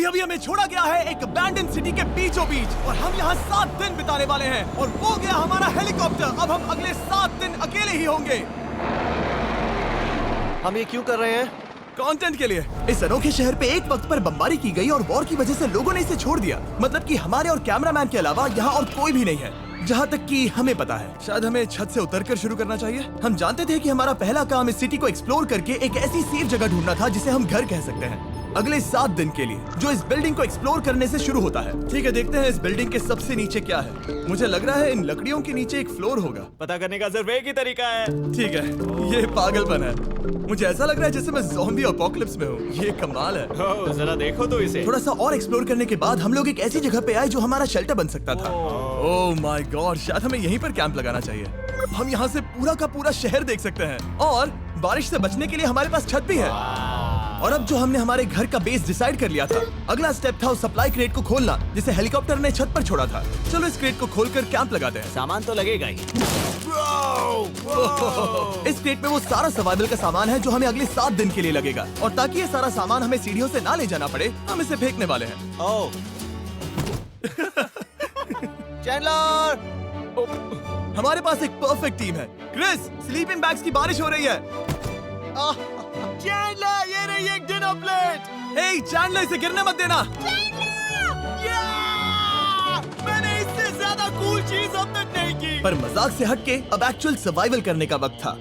अभी अभी हमें छोड़ा गया है एक अबैंडन सिटी के बीचों बीच और हम यहाँ 7 दिन बिताने वाले हैं और वो गया हमारा हेलीकॉप्टर। अब हम अगले 7 दिन अकेले ही होंगे। हम ये क्यों कर रहे हैं? कंटेंट के लिए। इस अनोखे शहर पे एक वक्त पर बमबारी की गई और वॉर की वजह से लोगों ने इसे छोड़ दिया। मतलब कि हमारे और कैमरामैन के अलावा यहाँ और कोई भी नहीं है, जहाँ तक कि हमें पता है। शायद हमें छत से उतरकर शुरू करना चाहिए। हम जानते थे कि हमारा पहला काम इस सिटी को एक्सप्लोर करके एक ऐसी सेफ जगह ढूंढना था जिसे हम घर कह सकते हैं, अगले 7 दिन के लिए, जो इस बिल्डिंग को एक्सप्लोर करने से शुरू होता है। ठीक है, देखते हैं इस बिल्डिंग के सबसे नीचे क्या है। मुझे लग रहा है इन लकड़ियों के नीचे एक फ्लोर होगा। पता करने का सिर्फ एक ही तरीका है। ठीक है, ये पागलपन है। मुझे ऐसा लग रहा है जैसे मैं ज़ॉम्बी अपोकलिप्स में हूँ। ये कमाल है। ओह, जरा देखो तो इसे। थोड़ा सा और एक्सप्लोर करने के बाद हम लोग एक ऐसी जगह पे आए जो हमारा शेल्टर बन सकता था। ओह माय गॉड, शायद हमें यहीं पर कैंप लगाना चाहिए। हम यहाँ से पूरा का पूरा शहर देख सकते हैं और बारिश से बचने के लिए हमारे पास छत भी है। और अब जो हमने हमारे घर का बेस डिसाइड कर लिया था, अगला स्टेप था उस सप्लाई क्रेट को खोलना जिसे हेलीकॉप्टर ने छत पर छोड़ा था। चलो इस क्रेट को खोलकर कैंप लगाते हैं। सामान तो लगेगा ही। इस क्रेट में वो सारा सर्वाइवल का सामान है जो हमें अगले 7 दिन के लिए लगेगा। और ताकि ये सारा सामान हमें सीढ़ियों से ना ले जाना पड़े, हम इसे फेंकने वाले हैं। ओह, चैंडलर! हमारे पास एक परफेक्ट टीम है। क्रिस, स्लीपिंग बैग्स की बारिश हो रही है। चैंडलर, ये रही एक डिनर प्लेट। हे चैंडलर, इसे गिरने मत देना। मैंने इससे ज्यादा कूल चीज अब तक नहीं की। पर मजाक से हटके अब एक्चुअल सर्वाइवल करने का वक्त था।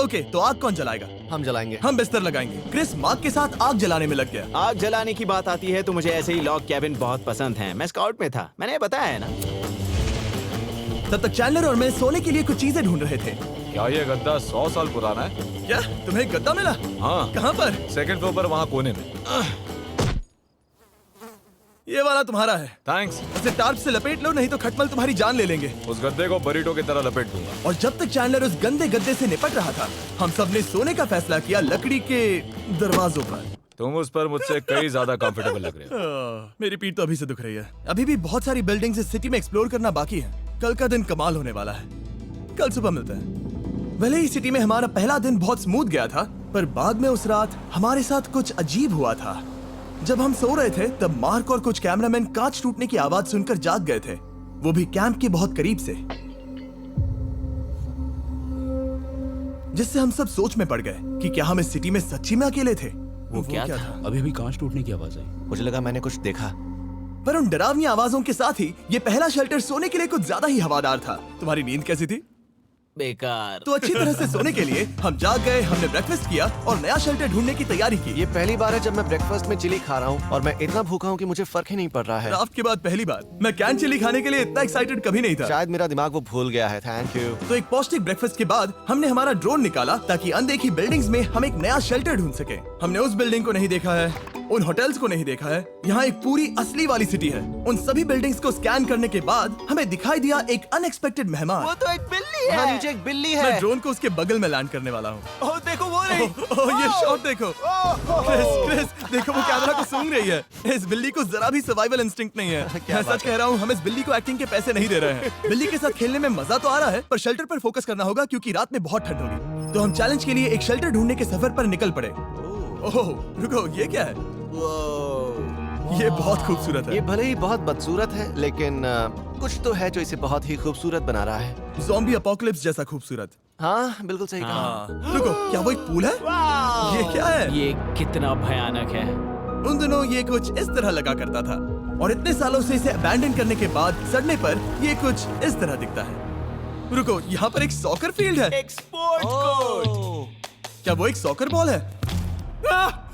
ओके, तो आग कौन जलाएगा? हम जलाएंगे। हम बिस्तर लगाएंगे। क्रिस मार्क के साथ आग जलाने में लग गया। आग जलाने की बात आती है तो मुझे ऐसे ही लॉग कैबिन बहुत पसंद हैं। मैं स्काउट में था, मैंने बताया है ना। तब तक चैंडलर और मैं सोने के लिए कुछ चीजें ढूंढ रहे थे। क्या ये गद्दा 100 साल पुराना है? क्या तुम्हें गद्दा मिला? हाँ, कहाँ पर? सेकंड फ्लोर पर, वहाँ कोने में। ये वाला तुम्हारा है। थैंक्स। इसे टार्प से लपेट लो, नहीं तो खटमल तुम्हारी जान ले लेंगे। उस गद्दे को बरीटो की तरह लपेट दूंगा। और जब तक चैंडलर उस गंदे गद्दे से निपट रहा था, हम सब ने सोने का फैसला किया लकड़ी के दरवाजों पर। तुम उस पर मुझसे कई ज्यादा कंफर्टेबल लग रहे हो। मेरी पीठ तो अभी से दुख रही है। अभी भी बहुत सारी बिल्डिंग्स इस सिटी में एक्सप्लोर करना बाकी है। कल का दिन कमाल होने वाला है। कल सुबह मिलते हैं। भले ही सिटी में हमारा पहला दिन बहुत स्मूथ गया था, पर बाद में उस रात हमारे साथ कुछ अजीब हुआ था। जब हम सो रहे थे तब मार्क और कुछ कैमरामैन कांच टूटने की आवाज सुनकर जाग गए थे, वो भी कैंप के बहुत करीब से, जिससे हम सब सोच में पड़ गए कि क्या हम इस सिटी में सच्ची में अकेले थे। वो क्या था? अभी अभी कांच टूटने की आवाज आई। मुझे लगा मैंने कुछ देखा। पर उन डरावनी आवाजों के साथ ही ये पहला शेल्टर सोने के लिए कुछ ज्यादा ही हवादार था। तुम्हारी नींद कैसी थी? बेकार। तो अच्छी तरह से सोने के लिए हम जाग गए, हमने ब्रेकफास्ट किया और नया शेल्टर ढूंढने की तैयारी की। ये पहली बार है जब मैं ब्रेकफास्ट में चिली खा रहा हूँ और मैं इतना भूखा हूँ कि मुझे फर्क ही नहीं पड़ रहा है। राफ्ट के बाद पहली बार। मैं कैन चिली खाने के लिए इतना एक्साइटेड कभी नहीं था। शायद मेरा दिमाग वो भूल गया है। Thank you. तो एक पौष्टिक ब्रेकफास्ट के बाद हमने हमारा ड्रोन निकाला ताकि अनदेखी बिल्डिंग्स में हम एक नया शेल्टर ढूंढ सके। हमने उस बिल्डिंग को नहीं देखा है, उन होटल्स को नहीं देखा है। यहाँ एक पूरी असली वाली सिटी है। उन सभी बिल्डिंग्स को स्कैन करने के बाद हमें दिखाई दिया एक अनएक्सपेक्टेड मेहमान। वो तो एक बिल्ली वहाँ है। नीचे एक बिल्ली मैं है। ड्रोन को उसके बगल में लैंड करने वाला हूँ। ओह, देखो वो रही। ये शॉट देखो। क्रिस, देखो वो कैमरा को सूंघ रही है। इस बिल्ली को जरा भी सर्वाइवल इंस्टिंक्ट नहीं है। मैं सच कह रहा हूँ, हम इस बिल्ली को एक्टिंग के पैसे नहीं दे रहे हैं। बिल्ली के साथ खेलने में मजा तो आ रहा है, पर शेल्टर पर फोकस करना होगा क्योंकि रात में बहुत ठंड होगी। तो हम चैलेंज के लिए एक शेल्टर ढूंढने के सफर पर निकल पड़े। ओह रुको, ये क्या है? ये बहुत खूबसूरत ये है। भले ही बहुत बदसूरत है, लेकिन कुछ तो है जो इसे बहुत ही खूबसूरत बना रहा है। ज़ॉम्बी अपोकलिप्स जैसा खूबसूरत। हाँ, बिल्कुल सही कहा। हाँ। रुको, क्या वो एक पूल है? ये क्या है? ये कितना भयानक है। उन दिनों ये कुछ इस तरह लगा करता था और इतने सालों से इसे अबैंडन करने के बाद सड़ने पर ये कुछ इस तरह दिखता है। रुको, यहाँ पर एक सॉकर फील्ड है। एक स्पोर्ट्स कोर्ट। क्या वो एक सॉकर बॉल है?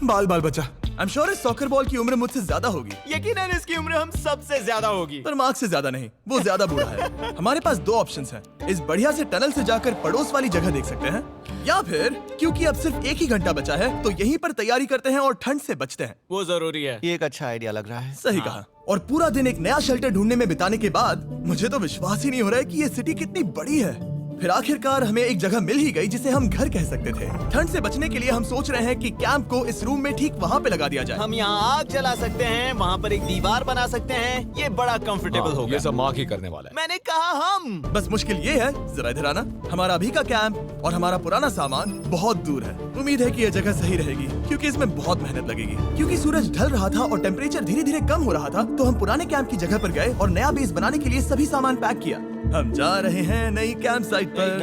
बाल बाल बचा। आई एम श्योर इस सॉकर बॉल की उम्र मुझसे ज्यादा होगी, यकीनन इसकी उम्र हम सबसे ज्यादा होगी। पर मार्क से ज्यादा नहीं। वो ज्यादा बूढ़ा है। हमारे पास 2 ऑप्शंस हैं। इस बढ़िया से टनल से जाकर पड़ोस वाली जगह देख सकते हैं, या फिर क्योंकि अब सिर्फ 1 ही घंटा बचा है तो यहीं पर तैयारी करते हैं और ठंड से बचते हैं। वो जरूरी है। ये एक अच्छा आइडिया लग रहा है। सही कहा। और पूरा दिन एक नया शेल्टर ढूंढने में बिताने के बाद मुझे तो विश्वास ही नहीं हो रहा है कि ये सिटी कितनी बड़ी है। फिर आखिरकार हमें एक जगह मिल ही गई जिसे हम घर कह सकते थे। ठंड से बचने के लिए हम सोच रहे हैं कि कैंप को इस रूम में ठीक वहाँ पे लगा दिया जाए। हम यहाँ आग जला सकते हैं, वहाँ पर एक दीवार बना सकते हैं। ये बड़ा कंफर्टेबल हाँ, होगा। ये सब मार्क ही करने वाला है। मैंने कहा हम। बस मुश्किल ये है, जरा इधर आना, हमारा अभी का कैंप और हमारा पुराना सामान बहुत दूर है। उम्मीद है कि यह जगह सही रहेगी क्योंकि इसमें बहुत मेहनत लगेगी। क्योंकि सूरज ढल रहा था और टेम्परेचर धीरे धीरे कम हो रहा था, तो हम पुराने कैंप की जगह पर गए और नया बेस बनाने के लिए सभी सामान पैक किया। हम जा रहे हैं नई कैंप साइट पर।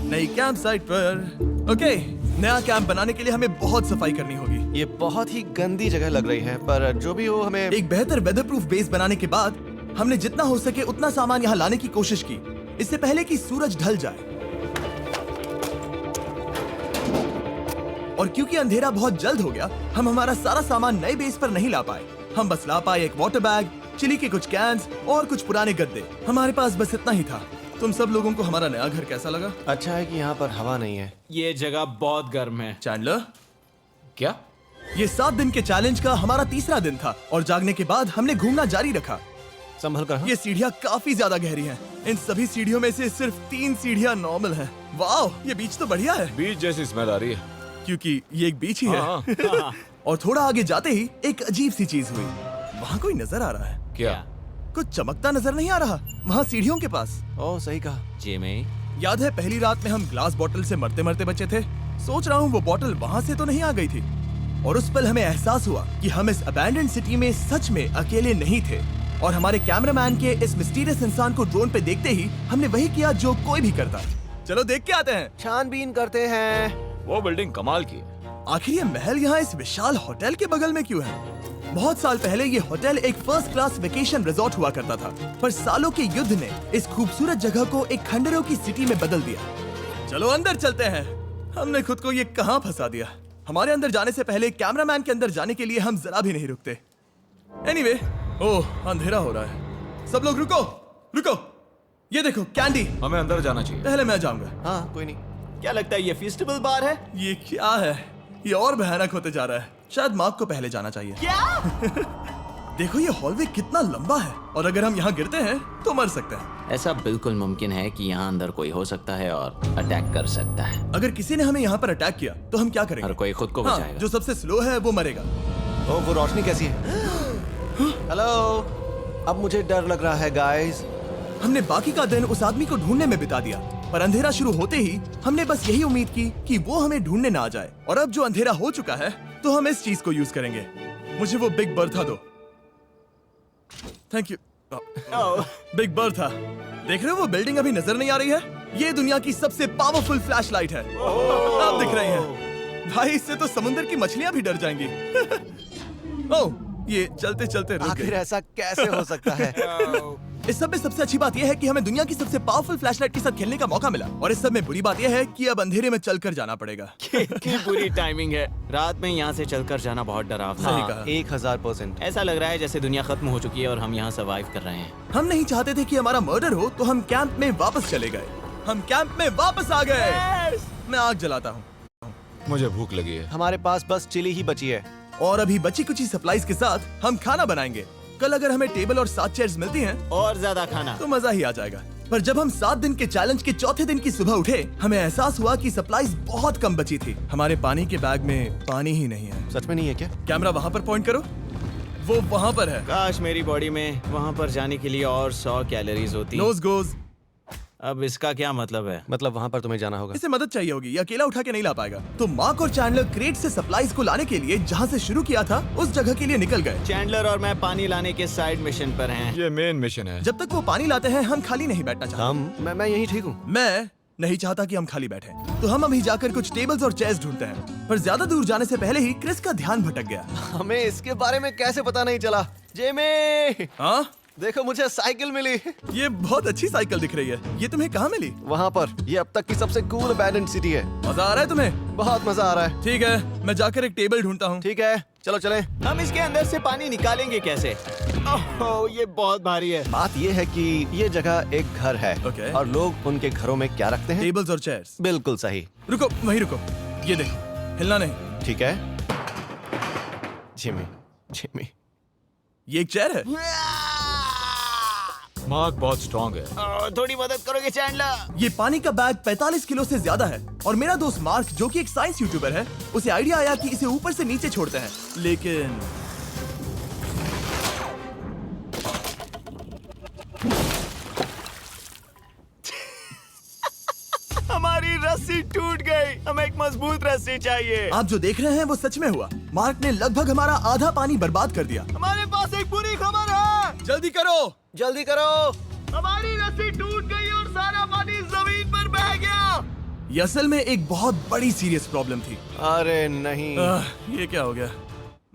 नई कैंप साइट पर। ओके, नया कैंप बनाने के लिए हमें बहुत सफाई करनी होगी। ये बहुत ही गंदी जगह लग रही है, पर जो भी हो हमें एक बेहतर वेदर प्रूफ बेस बनाने के बाद हमने जितना हो सके उतना सामान यहाँ लाने की कोशिश की, इससे पहले कि सूरज ढल जाए। और क्योंकि अंधेरा बहुत जल्द हो गया, हम हमारा सारा सामान नए बेस पर नहीं ला पाए। हम बस ला पाए एक वाटर बैग, चिली के कुछ कैंस और कुछ पुराने गद्दे। हमारे पास बस इतना ही था। तुम सब लोगों को हमारा नया घर कैसा लगा? अच्छा है कि यहाँ पर हवा नहीं है। ये जगह बहुत गर्म है। चैंडलर, क्या? ये 7 दिन के चैलेंज का हमारा तीसरा दिन था और जागने के बाद हमने घूमना जारी रखा। संभल कर हाँ? ये सीढ़ियाँ काफी ज्यादा गहरी हैं। इन सभी सीढ़ियों में से सिर्फ 3 सीढ़ियाँ नॉर्मल हैं। वाह, ये बीच तो बढ़िया है बीच जैसी स्मेल आ रही है। क्योंकि ये एक बीच ही है। हाँ। और थोड़ा आगे जाते ही एक अजीब सी चीज हुई। वहाँ कोई नजर आ रहा है। क्या? कुछ चमकता नजर नहीं आ रहा वहाँ सीढ़ियों के पास। ओह सही कहा। जिमी, याद है पहली रात में हम ग्लास बॉटल से मरते मरते बचे थे? सोच रहा हूँ वो बॉटल वहाँ से तो नहीं आ गई थी। और उस पल हमें एहसास हुआ कि हम इस अबैंडन्ड सिटी में सच में अकेले नहीं थे। और हमारे कैमरामैन के इस मिस्टीरियस इंसान को ड्रोन पे देखते ही हमने वही किया जो कोई भी करता। चलो देख के आते हैं। छानबीन करते हैं। वो बिल्डिंग कमाल की है। आखिर ये महल यहाँ इस विशाल होटल के बगल में क्यों है? बहुत साल पहले ये होटल एक फर्स्ट क्लास वेकेशन रिजॉर्ट हुआ करता था, पर सालों के युद्ध ने इस खूबसूरत जगह को एक खंडरों की सिटी में बदल दिया। चलो अंदर चलते हैं। हमने खुद को ये कहाँ फंसा दिया। हमारे अंदर जाने से पहले कैमरामैन के अंदर जाने के लिए हम जरा भी नहीं रुकते। एनीवे, ओह अंधेरा हो रहा है। सब लोग रुको, रुको। ये देखो कैंडी। हमें अंदर जाना चाहिए। पहले मैं जाऊंगा। हाँ कोई नहीं। क्या लगता है ये फेस्टिवल बार है? ये क्या है? ये और भयानक होते जा रहा है। शायद मार्क को पहले जाना चाहिए। क्या? देखो ये हॉलवे कितना लंबा है और अगर हम यहाँ गिरते हैं तो मर सकते हैं। ऐसा बिल्कुल मुमकिन है कि यहाँ अंदर कोई हो सकता है और अटैक कर सकता है। अगर किसी ने हमें यहाँ पर अटैक किया तो हम क्या करेंगे? हर कोई खुद को हाँ, बचाएगा। जो सबसे स्लो है वो मरेगा। ओह वो रोशनी कैसी है? हेलो, अब मुझे डर लग रहा है गाइस। हमने बाकी का दिन उस आदमी को ढूंढने में बिता दिया, पर अंधेरा शुरू होते ही हमने बस यही उम्मीद की कि वो हमें ढूंढने ना आ जाए। और अब जो अंधेरा हो चुका है तो हम इस चीज को यूज करेंगे। मुझे वो बिग बर्था दो। Thank you. Big Bertha. देख रहे हो वो बिल्डिंग अभी नजर नहीं आ रही है? ये दुनिया की सबसे पावरफुल फ्लैशलाइट है। आप दिख रही हैं। भाई इससे तो समुद्र की मछलियां भी डर जाएंगी। ओह, ये चलते चलते रुक आखिर गई। ऐसा कैसे हो सकता है? इस सब में सबसे अच्छी बात यह है कि हमें दुनिया की सबसे पावरफुल फ्लैशलाइट के साथ खेलने का मौका मिला। और इस सब में बुरी बात यह है कि अब अंधेरे में चलकर जाना पड़ेगा। कितनी बुरी टाइमिंग है। रात में यहाँ से चलकर जाना बहुत डरावना सही है। कहा। 1000%। ऐसा लग रहा है जैसे दुनिया खत्म हो चुकी है और हम यहाँ सर्वाइव कर रहे हैं। हम नहीं चाहते थे कि हमारा मर्डर हो, तो हम कैंप में वापस चले गए। हम कैंप में वापस आ गए। मैं आग जलाता हूँ मुझे भूख लगी है। हमारे पास बस चिली ही बची है। और अभी बची कुची सप्लाईज के साथ हम खाना बनाएंगे। कल अगर हमें टेबल और 7 चेयर्स मिलती हैं और ज्यादा खाना। तो मजा ही आ जाएगा। पर जब हम 7 दिन के चैलेंज के चौथे दिन की सुबह उठे, हमें एहसास हुआ कि सप्लाईज बहुत कम बची थी। हमारे पानी के बैग में पानी ही नहीं है। सच में नहीं है क्या? कैमरा वहाँ पर पॉइंट करो। वो वहाँ पर है। काश मेरी बॉडी में वहाँ पर जाने के लिए और 100 कैलोरीज होती। नोज गोज। अब इसका क्या मतलब है? मतलब वहाँ पर तुम्हें जाना होगा। इसे मदद चाहिए होगी, ये अकेला उठा के नहीं ला पाएगा। तो मार्क और चैंडलर क्रेट से सप्लाईज को लाने के लिए जहाँ से शुरू किया था उस जगह के लिए निकल गए। चैंडलर और मैं पानी लाने के साइड मिशन पर हैं। ये मेन मिशन है। जब तक वो पानी लाते हैं हम खाली नहीं बैठना चाहते। मैं यही ठीक हूँ। मैं नहीं चाहता कि हम खाली बैठे, तो हम अभी जाकर कुछ टेबल्स और चेयर्स ढूंढते हैं। पर ज्यादा दूर जाने से पहले ही क्रिस का ध्यान भटक गया। हमें इसके बारे में कैसे पता नहीं चला? जेमी, हाँ, देखो मुझे साइकिल मिली। ये बहुत अच्छी साइकिल दिख रही है। ये तुम्हें कहाँ मिली? वहाँ पर। ये अब तक की सबसे कूल अबैंडन्ड सिटी है। मजा आ रहा है तुम्हें? बहुत मजा आ रहा है। ठीक है, मैं जाकर एक टेबल ढूंढता हूँ। ठीक है, चलो चलें। हम इसके अंदर से पानी निकालेंगे कैसे? ओह, ये बहुत भारी है। बात ये है कि ये जगह एक घर है। Okay. और लोग उनके घरों में क्या रखते हैं? टेबल्स और चेयर्स। बिल्कुल सही। रुको, वहीं रुको। ये देखो, हिलना नहीं। ठीक है। Jimmy, Jimmy. ये एक चेयर है। मार्क बहुत स्ट्रांग है। थोड़ी मदद करोगे चैंडलर? ये पानी का बैग 45 किलो से ज्यादा है और मेरा दोस्त मार्क जो कि एक साइंस यूट्यूबर है, उसे आइडिया आया कि इसे ऊपर से नीचे छोड़ते हैं, लेकिन हमारी रस्सी टूट गई। हमें एक मजबूत रस्सी चाहिए। आप जो देख रहे हैं वो सच में हुआ। मार्क ने लगभग हमारा आधा पानी बर्बाद कर दिया। हमारे पास एक बुरी खबर है। जल्दी करो। जल्दी करो। हमारी रस्सी टूट गई और सारा पानी जमीन पर बह गया। ये असल में एक बहुत बड़ी सीरियस प्रॉब्लम थी। अरे नहीं। ये क्या हो गया?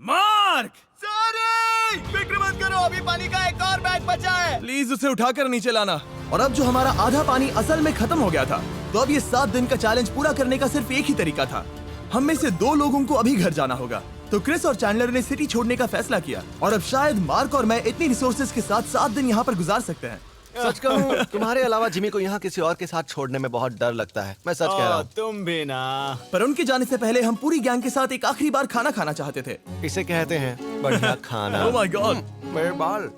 मार्क, सारे फिक्र मत करो, अभी पानी का एक और बैग बचा है। प्लीज उसे उठाकर नीचे लाना। और अब जो हमारा आधा पानी असल में खत्म हो गया था, तो अब ये 7 दिन का चैलेंज पूरा करने का सिर्फ एक ही तरीका था। हम में से 2 लोगों को अभी घर जाना होगा। तो क्रिस और चैंडलर ने सिटी छोड़ने का फैसला किया और अब शायद मार्क और मैं इतनी रिसोर्सेज के साथ 7 दिन यहाँ पर गुजार सकते हैं। सच कहूँ, तुम्हारे अलावा जिमी को यहाँ किसी और के साथ छोड़ने में बहुत डर लगता है। मैं सच कह रहा हूँ। तुम भी ना। पर उनके जाने से पहले हम पूरी गैंग के साथ एक आखिरी बार खाना खाना चाहते थे। इसे कहते हैं बढ़िया खाना। Oh my God. मेरे बाल।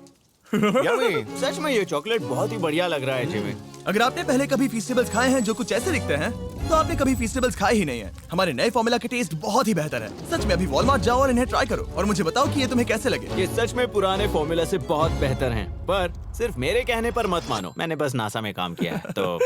Yummy। सच में ये चॉकलेट बहुत ही बढ़िया लग रहा है जिमी। अगर आपने पहले कभी फीस्टेबल्स खाए हैं जो कुछ ऐसे दिखते हैं, तो आपने कभी फीस्टेबल्स खाए ही नहीं है। हमारे नए फॉर्मूला के टेस्ट बहुत ही बेहतर है। सच में अभी वॉलमार्ट जाओ और इन्हें ट्राई करो और मुझे बताओ कि ये तुम्हें कैसे लगे। ये सच में पुराने फॉर्मूला से बहुत बेहतर हैं, पर सिर्फ मेरे कहने पर मत मानो। मैंने बस नासा में काम किया है तो।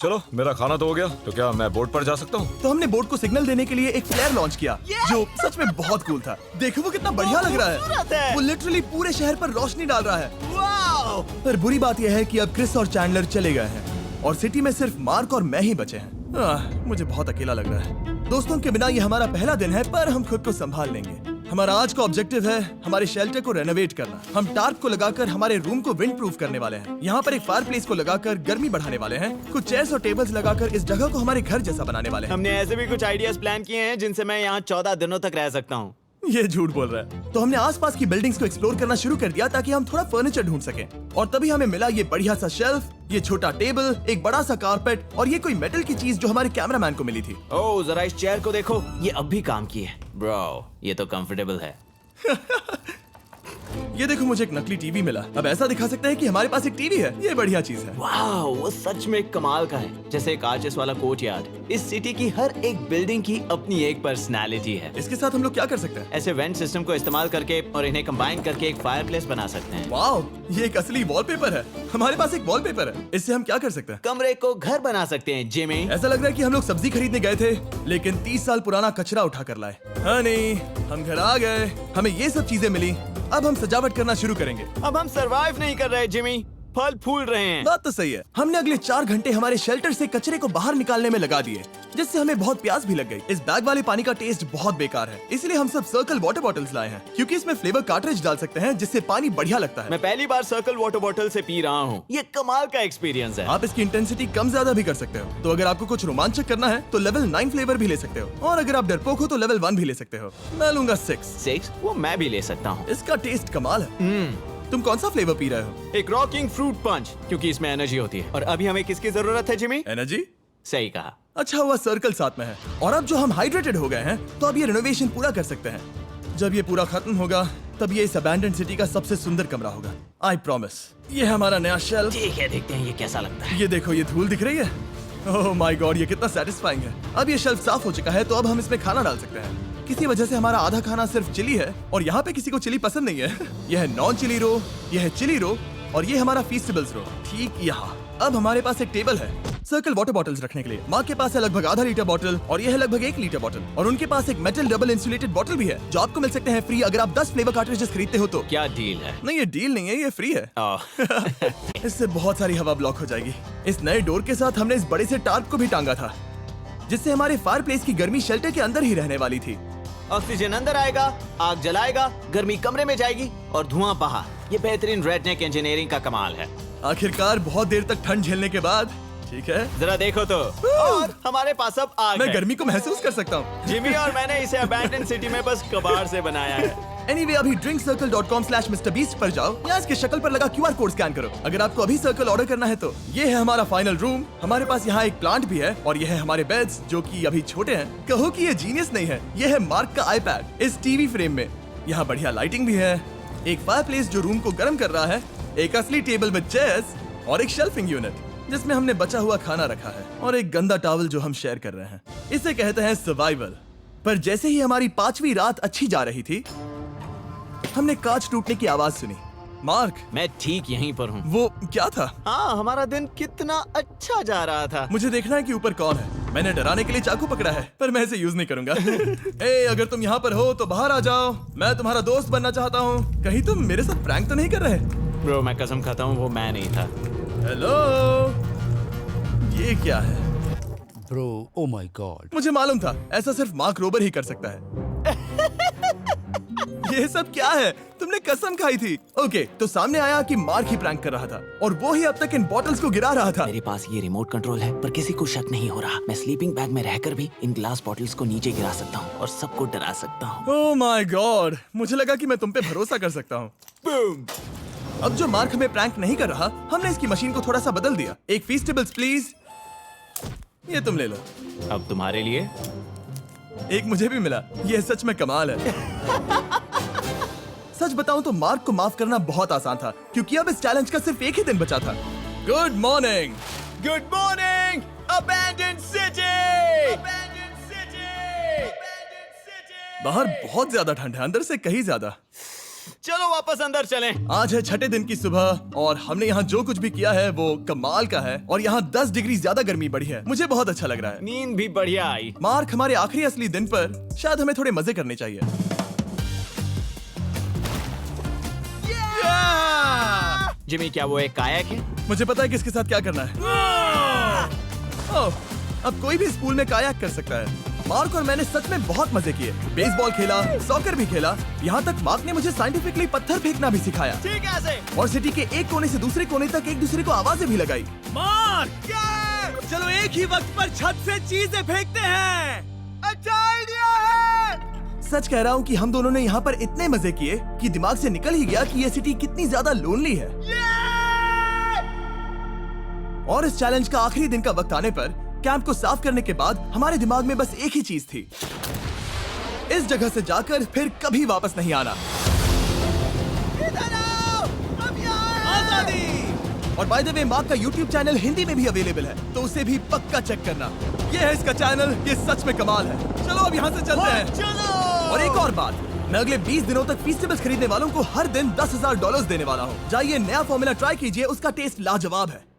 चलो मेरा खाना तो हो गया, तो क्या मैं बोट पर जा सकता हूँ? तो हमने बोट को सिग्नल देने के लिए एक फ्लेयर लॉन्च किया, जो सच में बहुत कूल था। देखो वो कितना बढ़िया लग रहा खूबसूरत है। है। वो लिटरली पूरे शहर पर रोशनी डाल रहा है। वाओ! पर बुरी बात यह है कि अब क्रिस और चैंडलर चले गए हैं और सिटी में सिर्फ मार्क और मैं ही बचे हैं। मुझे बहुत अकेला लग रहा है। दोस्तों के बिना ये हमारा पहला दिन है, पर हम खुद को संभाल लेंगे। हमारा आज का ऑब्जेक्टिव है हमारे शेल्टर को रेनोवेट करना। हम टार्प को लगाकर हमारे रूम को विंड प्रूफ करने वाले हैं। यहाँ पर एक फायर प्लेस को लगाकर गर्मी बढ़ाने वाले हैं। कुछ चेयर्स और टेबल्स लगाकर इस जगह को हमारे घर जैसा बनाने वाले हैं। हमने ऐसे भी कुछ आइडियाज प्लान किए हैं जिनसे मैं यहाँ 14 दिनों तक रह सकता हूँ। ये झूठ बोल रहा है। तो हमने आसपास की बिल्डिंग्स को एक्सप्लोर करना शुरू कर दिया ताकि हम थोड़ा फर्नीचर ढूंढ सकें। और तभी हमें मिला ये बढ़िया सा शेल्फ, ये छोटा टेबल, एक बड़ा सा कारपेट और ये कोई मेटल की चीज जो हमारे कैमरामैन को मिली थी। ओह, जरा इस चेयर को देखो, ये अब भी काम की है। ब्रो, ये तो कंफर्टेबल है। ये देखो, मुझे एक नकली टीवी मिला। अब ऐसा दिखा सकते हैं कि हमारे पास एक टीवी है। ये बढ़िया चीज है। वाओ, वो सच में कमाल का है। जैसे एक आर्चेस वाला कोर्टयार्ड। इस सिटी की हर एक बिल्डिंग की अपनी एक पर्सनालिटी है। इसके साथ हम लोग क्या कर सकते हैं? ऐसे वेंट सिस्टम को इस्तेमाल करके और इन्हें कंबाइन करके एक फायरप्लेस बना सकते हैं। वाओ, ये एक असली वॉलपेपर है। हमारे पास एक वॉलपेपर है। इससे हम क्या कर सकते हैं? कमरे को घर बना सकते हैं जिमी। ऐसा लग रहा है कि हम लोग सब्जी खरीदने गए थे, लेकिन 30 साल पुराना कचरा उठा कर लाए। हनी, हम घर आ गए। हमें ये सब चीजें मिली। अब हम सजावट करना शुरू करेंगे। अब हम सरवाइव नहीं कर रहे जिमी, फल फूल रहे हैं। बात तो सही है। हमने अगले 4 घंटे हमारे शेल्टर से कचरे को बाहर निकालने में लगा दिए, जिससे हमें बहुत प्यास भी लग गई। इस बैग वाले पानी का टेस्ट बहुत बेकार है, इसलिए हम सब सर्कल वाटर बॉटल्स लाए हैं, क्योंकि इसमें फ्लेवर कार्ट्रिज डाल सकते हैं, जिससे पानी बढ़िया लगता है। मैं पहली बार सर्कल वाटर बॉटल से पी रहा हूँ। ये कमाल का एक्सपीरियंस है। आप इसकी इंटेंसिटी कम ज्यादा भी कर सकते हो। तो अगर आपको कुछ रोमांचक करना है तो लेवल 9 फ्लेवर भी ले सकते हो, और अगर आप डरपोक हो तो लेवल 1 भी ले सकते हो। मैं लूंगा 6। वो मैं भी ले सकता हूँ। इसका टेस्ट कमाल है। तुम कौन सा फ्लेवर पी रहे हो? एक रॉकिंग फ्रूट पंच, क्योंकि इसमें एनर्जी होती है। और अभी हमें किसकी जरूरत है जिमी? एनर्जी? सही कहा। अच्छा हुआ सर्कल साथ में है। और अब जो हम हाइड्रेटेड हो गए हैं, तो अब ये रिनोवेशन पूरा कर सकते हैं। जब ये पूरा खत्म होगा, तब ये इस अबैंडन्ड सिटी का सबसे सुंदर कमरा होगा। I promise. ये है हमारा नया शेल्फ। ठीक है, देखते हैं ये कैसा लगता है। ये देखो, ये धूल दिख रही है। ओह माय गॉड, ये कितना सेटिस्फाइंग है। अब ये शेल्फ साफ हो चुका है, तो अब हम इसमें खाना डाल सकते हैं। किसी वजह से हमारा आधा खाना सिर्फ चिली है, और यहाँ पे किसी को चिली पसंद नहीं है। यह है नॉन चिली रो, यह है चिली रो, और ये हमारा फीस्टेबल्स रो, ठीक यहाँ। अब हमारे पास एक टेबल है सर्कल वाटर बॉटल्स रखने के लिए। माँ के पास है लगभग आधा लीटर बॉटल, और यह है लगभग 1 लीटर बॉटल। और उनके पास एक मेटल डबल इंसुलेटेड बॉटल भी है, जो आपको मिल सकते हैं फ्री अगर आप 10 फ्लेवर कार्ट्रिजेस खरीदते हो तो। क्या डील है? नहीं, ये डील नहीं है, ये फ्री है। इससे बहुत सारी हवा ब्लॉक हो जाएगी। इस नए डोर के साथ हमने इस बड़े से टार्प को भी टांगा था, जिससे हमारे फायर प्लेस की गर्मी शेल्टर के अंदर ही रहने वाली थी। ऑक्सीजन अंदर आएगा, आग जलाएगा, गर्मी कमरे में जाएगी और धुआं बाहर। ये बेहतरीन रेडनेक इंजीनियरिंग का कमाल है। आखिरकार बहुत देर तक ठंड झेलने के बाद, ठीक है, जरा देखो तो। और हमारे पास अब आग मैं है। गर्मी को महसूस कर सकता हूँ। जिमी और मैंने इसे अबैंडन सिटी में बस कबाड़ से बनाया है। Anyway, अभी drinkcircle.com/MrBeast पर जाओ या इसके शक्ल पर लगा QR कोड स्कैन करो। अगर आपको अभी सर्कल ऑर्डर करना है तो ये है हमारा फाइनल रूम। हमारे पास यहाँ एक प्लांट भी है, और ये है हमारे बेड्स, जो कि अभी छोटे हैं। कहो कि ये जीनियस नहीं है। ये है मार्क का iPad इस टीवी फ्रेम में। यहाँ बढ़िया लाइटिंग भी है, एक फायरप्लेस जो रूम को गर्म कर रहा है, एक असली टेबल विद चेयर्स और एक शेल्फिंग यूनिट जिसमें हमने बचा हुआ खाना रखा है और एक गंदा टॉवल जो हम शेयर कर रहे हैं। इसे कहते हैं सर्वाइवल। पर जैसे ही हमारी 5वीं रात अच्छी जा रही थी, हमने कांच टूटने की आवाज सुनी। मार्क, मैं ठीक यहीं पर हूँ। वो क्या था? हाँ, हमारा दिन कितना अच्छा जा रहा था। मुझे देखना है कि ऊपर कौन है। मैंने डराने के लिए चाकू पकड़ा है, पर मैं इसे यूज नहीं करूंगा। ए, अगर तुम यहाँ पर हो तो बाहर आ जाओ। मैं तुम्हारा दोस्त बनना चाहता हूँ। कहीं तुम मेरे साथ प्रैंक तो नहीं कर रहे? ब्रो, मैं कसम खाता हूँ वो मैं नहीं था। हेलो, ये क्या है? Bro, oh my God. मुझे मालूम था ऐसा सिर्फ मार्क रोबर ही कर सकता है। ये सब क्या है? तुमने कसम खाई थी। ओके, तो सामने आया कि मार्क ही प्रैंक कर रहा था और वो ही अब तक इन बॉटल्स को गिरा रहा था। मेरे पास ये रिमोट कंट्रोल है, पर किसी को शक नहीं हो रहा। मैं स्लीपिंग बैग में रहकर भी इन ग्लास बॉटल्स को नीचे गिरा सकता हूँ और सबको डरा सकता हूँ। ओह माय गॉड, मुझे लगा कि मैं तुम पे भरोसा कर सकता हूँ। अब जो मार्क हमें प्रैंक नहीं कर रहा, हमने इसकी मशीन को थोड़ा सा बदल दिया। एक फीस्टेबल्स प्लीज। ये तुम ले लो। अब तुम्हारे लिए एक मुझे भी मिला। ये सच में कमाल है। सच बताऊं तो मार्क को माफ करना बहुत आसान था, क्योंकि अब इस चैलेंज का सिर्फ एक ही दिन बचा था। Good morning. Good morning abandoned city. बाहर बहुत ज्यादा ठंड है, अंदर से कहीं ज्यादा। चलो वापस अंदर चलें। आज है 6ठे दिन की सुबह और हमने यहाँ जो कुछ भी किया है वो कमाल का है और यहाँ 10 डिग्री ज्यादा गर्मी बढ़ी है। मुझे बहुत अच्छा लग रहा है। नींद भी बढ़िया आई। मार्क, हमारे आखिरी असली दिन पर शायद हमें थोड़े मजे करने चाहिए। जिमी, क्या वो एक कायाक है? मुझे पता है किसके साथ क्या करना है। ओह, अब कोई भी इस पूल में कायाक कर सकता है। मार्क और मैंने सच में बहुत मजे किए। बेसबॉल खेला, सॉकर भी खेला। यहाँ तक मार्क ने मुझे साइंटिफिकली पत्थर फेंकना भी सिखाया। ठीक है ऐसे। और सिटी के एक कोने से दूसरे कोने तक एक दूसरे को आवाजें भी लगाई। मार्क, चलो एक ही वक्त पर छत से चीजें फेंकते हैं। अच्छा आइडिया है। सच कह रहा हूँ कि हम दोनों ने यहाँ पर इतने मजे किए कि दिमाग से निकल ही गया कि ये सिटी कितनी ज्यादा लोनली है। और इस चैलेंज का आखिरी दिन का वक्त आने पर कैंप को साफ करने के बाद हमारे दिमाग में बस एक ही चीज थी, इस जगह से जाकर फिर कभी वापस नहीं आना। आजादी। और बाय द वे, मार्क का YouTube चैनल हिंदी में भी अवेलेबल है, तो उसे भी पक्का चेक करना। ये है इसका चैनल, ये सच में कमाल है। चलो अब यहाँ से चलते हैं। चलो। और एक और बात, मैं अगले 20 दिनों तक फीस्टेबल्स खरीदने वालों को हर दिन $10,000 देने वाला हूँ। जाइए, नया फॉर्मूला ट्राई कीजिए, उसका टेस्ट लाजवाब है।